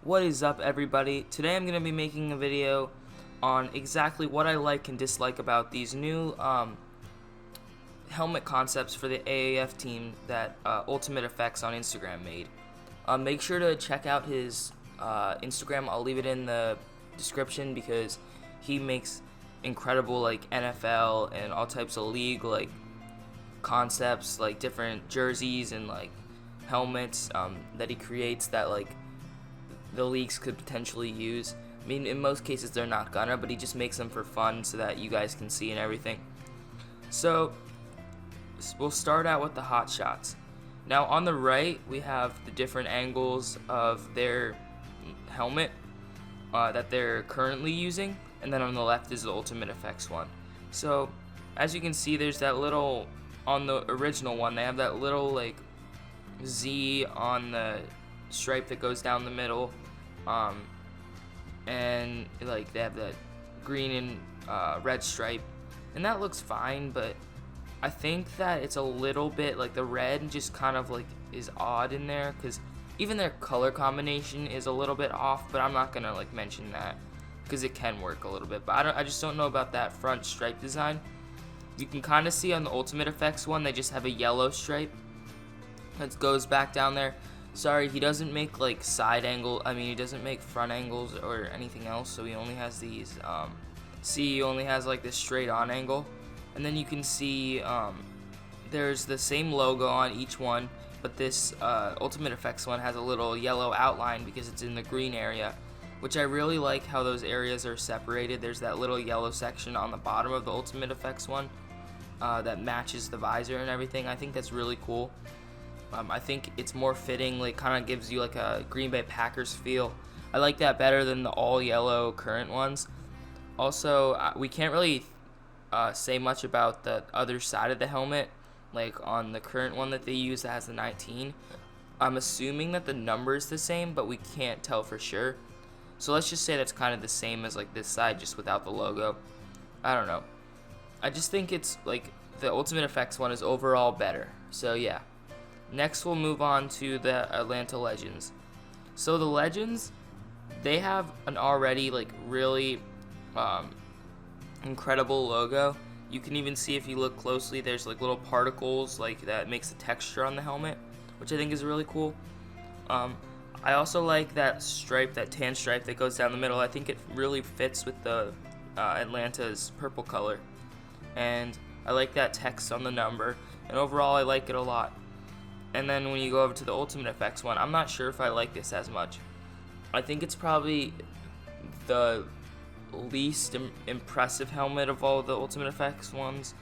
What is up, everybody? Today I'm going to be making a video on exactly what I like and dislike about these new helmet concepts for the AAF team that Ultimate Effects on Instagram made. Make sure to check out his Instagram. I'll leave it in the description because he makes incredible NFL and all types of league concepts, different jerseys and helmets that he creates that the leagues could potentially use. I mean, in most cases they're not gonna, but he just makes them for fun so that you guys can see and everything. So we'll start out with the Hotshots. Now on the right we have the different angles of their helmet that they're currently using, and then on the left is the Ultimate Effects one. So as you can see, there's that little, on the original one they have that little Z on the stripe that goes down the middle, and they have that green and red stripe, and that looks fine, but I think that it's a little bit the red just kind of is odd in there, because even their color combination is a little bit off, but I'm not gonna mention that because it can work a little bit, but I just don't know about that front stripe design. You can kind of see on the Ultimate Effects one they just have a yellow stripe that goes back down there. Sorry, he doesn't make side angle. I mean, he doesn't make front angles or anything else. So he only has these. He only has this straight on angle, and then you can see there's the same logo on each one, but this Ultimate Effects one has a little yellow outline because it's in the green area, which I really like how those areas are separated. There's that little yellow section on the bottom of the Ultimate Effects one that matches the visor and everything. I think that's really cool. I think it's more fitting, kind of gives you a Green Bay Packers feel. I like that better than the all yellow current ones. Also, we can't really say much about the other side of the helmet, on the current one that they use that has the 19. I'm assuming that the number is the same, but we can't tell for sure. So let's just say that's kind of the same as this side, just without the logo. I don't know. I just think it's the Ultimate Effects one is overall better. So yeah. Next we'll move on to the Atlanta Legends. So the Legends, they have an already really incredible logo. You can even see, if you look closely, there's little particles that makes the texture on the helmet, which I think is really cool. I also like that stripe, that tan stripe that goes down the middle. I think it really fits with the Atlanta's purple color, and I like that text on the number, and overall I like it a lot. And then when you go over to the Ultimate Effects one, I'm not sure if I like this as much. I think it's probably the least impressive helmet of all the Ultimate Effects ones.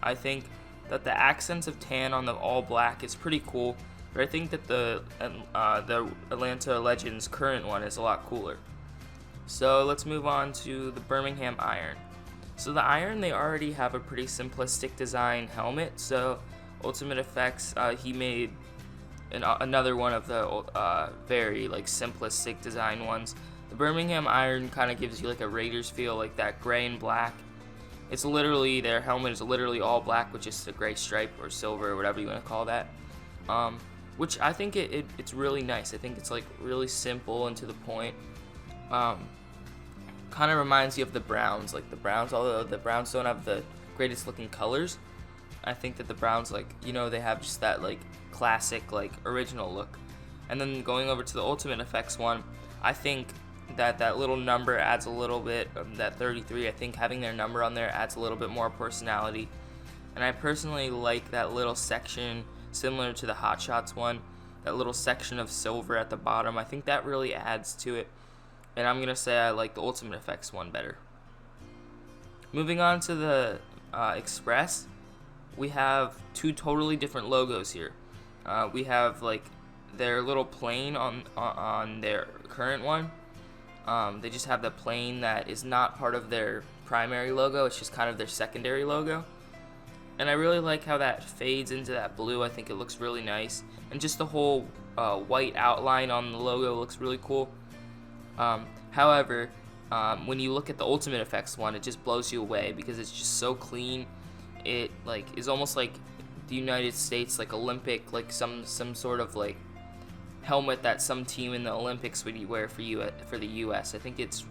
I think that the accents of tan on the all black is pretty cool, but I think that the Atlanta Legends current one is a lot cooler. So let's move on to the Birmingham Iron. So the Iron, they already have a pretty simplistic design helmet, so Ultimate Effects, he made another one of the very simplistic design ones. The Birmingham Iron kind of gives you a Raiders feel, that gray and black. It's literally, their helmet is literally all black with just a gray stripe or silver or whatever you want to call that. Which I think it's really nice. I think it's really simple and to the point. Kind of reminds you of the Browns. The Browns, although the Browns don't have the greatest looking colors, I think that the Browns, they have just that classic original look. And then going over to the Ultimate Effects one, I think that little number adds a little bit of that 33. I think having their number on there adds a little bit more personality. And I personally like that little section, similar to the Hotshots one, that little section of silver at the bottom. I think that really adds to it. And I'm gonna say I like the Ultimate Effects one better. Moving on to the Express, we have two totally different logos here. We have their little plane on their current one. They just have the plane that is not part of their primary logo. It's just kind of their secondary logo. And I really like how that fades into that blue. I think it looks really nice. And just the whole white outline on the logo looks really cool. However, when you look at the Ultimate Effects one, it just blows you away because it's just so clean. It is almost like the United States Olympic, some sort of helmet that some team in the Olympics would wear for the U.S. I think it's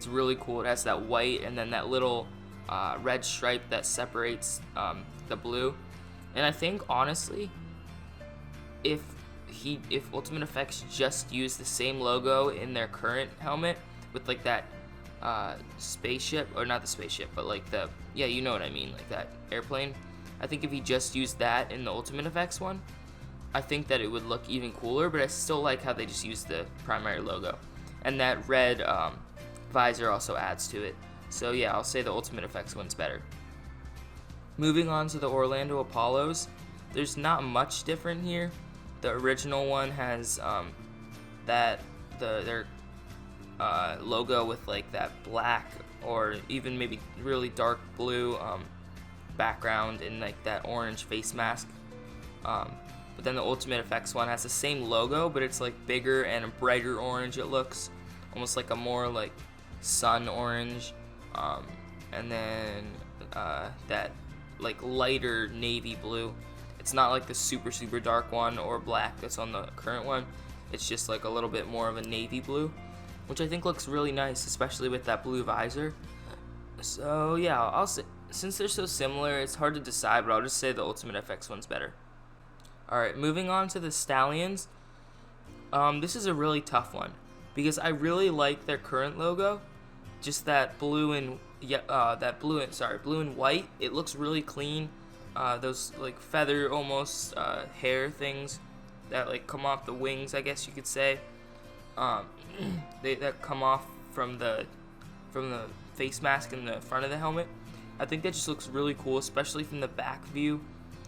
really cool. It has that white and then that little red stripe that separates the blue. And I think honestly, if Ultimate Effects just used the same logo in their current helmet with like that spaceship, or not the spaceship, but like you know what I mean, like that airplane. I think if he just used that in the Ultimate Effects one, I think that it would look even cooler, but I still like how they just used the primary logo. And that red visor also adds to it. So yeah, I'll say the Ultimate Effects one's better. Moving on to the Orlando Apollos, there's not much different here. The original one has their logo with like that black or even maybe really dark blue background and like that orange face mask. But then the Ultimate Effects one has the same logo, but it's like bigger and a brighter orange. It looks almost like a more like sun orange, and then that like lighter navy blue. It's not like the super dark one or black that's on the current one. It's just like a little bit more of a navy blue, which I think looks really nice, especially with that blue visor. So yeah, I'll say, since they're so similar, it's hard to decide, but I'll just say the Ultimate Effects one's better. Alright, moving on to the Stallions. This is a really tough one because I really like their current logo. Just that blue and blue and white. It looks really clean. Those like feather almost hair things that like come off the wings, I guess you could say. That come off from the face mask in the front of the helmet. I think that just looks really cool, especially from the back view.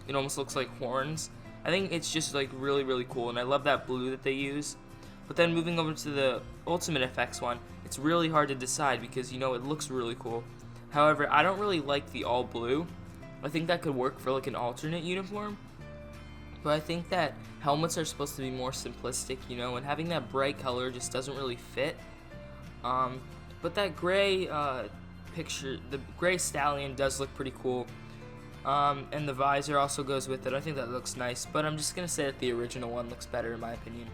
It almost looks like horns. I think it's just like really cool, and I love that blue that they use. But then moving over to the Ultimate Effects one, it's really hard to decide because, you know, it looks really cool. However, I don't really like the all blue. I think that could work for like an alternate uniform. But I think that helmets are supposed to be more simplistic, you know, and having that bright color just doesn't really fit. But that gray the gray Stallion does look pretty cool. And the visor also goes with it. I think that looks nice, but I'm just going to say that the original one looks better in my opinion.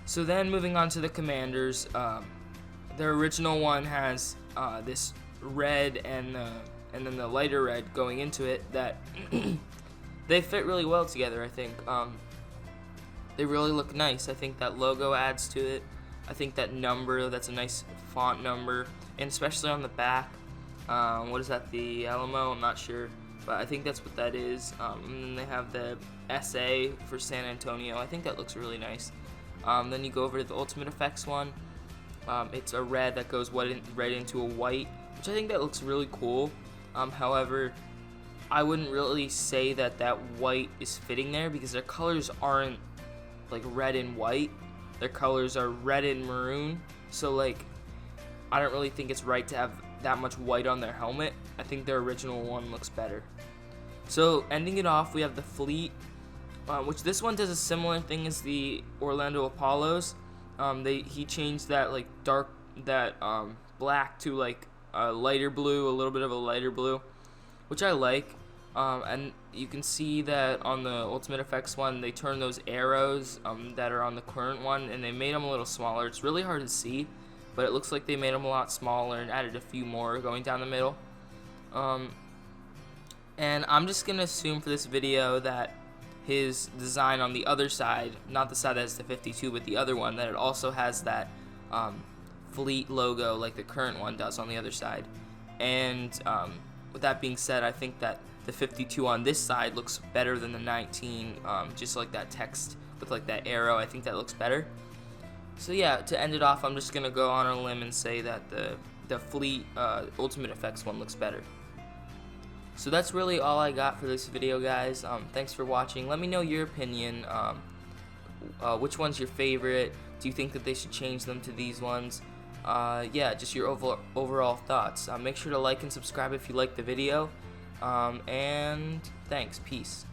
So then moving on to the Commanders, their original one has this red and then the lighter red going into it that they fit really well together, I think. They really look nice. I think that logo adds to it. I think that number, that's a nice font number, and especially on the back. What is that, the Alamo? I'm not sure, but I think that's what that is. And then they have the SA for San Antonio. I think that looks really nice. Then you go over to the Ultimate Effects one. It's a red that goes right into a white, which I think that looks really cool. However, I wouldn't really say that white is fitting there because their colors aren't like red and white. Their colors are red and maroon. So like, I don't really think it's right to have that much white on their helmet. I think their original one looks better. So ending it off, we have the Fleet, which this one does a similar thing as the Orlando Apollos. He changed that like black to like a lighter blue, a little bit of a lighter blue, which I like. And you can see that on the Ultimate Effects one, they turned those arrows that are on the current one, and they made them a little smaller. It's really hard to see, but it looks like they made them a lot smaller and added a few more going down the middle. And I'm just going to assume for this video that his design on the other side, not the side that has the 52, but the other one, that it also has that Fleet logo like the current one does on the other side. And with that being said, I think that the 52 on this side looks better than the 19, just like that text with like that arrow. I think that looks better. So yeah, to end it off, I'm just going to go on a limb and say that the Fleet Ultimate Effects one looks better. So that's really all I got for this video, guys. Thanks for watching. Let me know your opinion. Which one's your favorite? Do you think that they should change them to these ones? Yeah, just your overall thoughts. Make sure to like and subscribe if you liked the video. And thanks. Peace.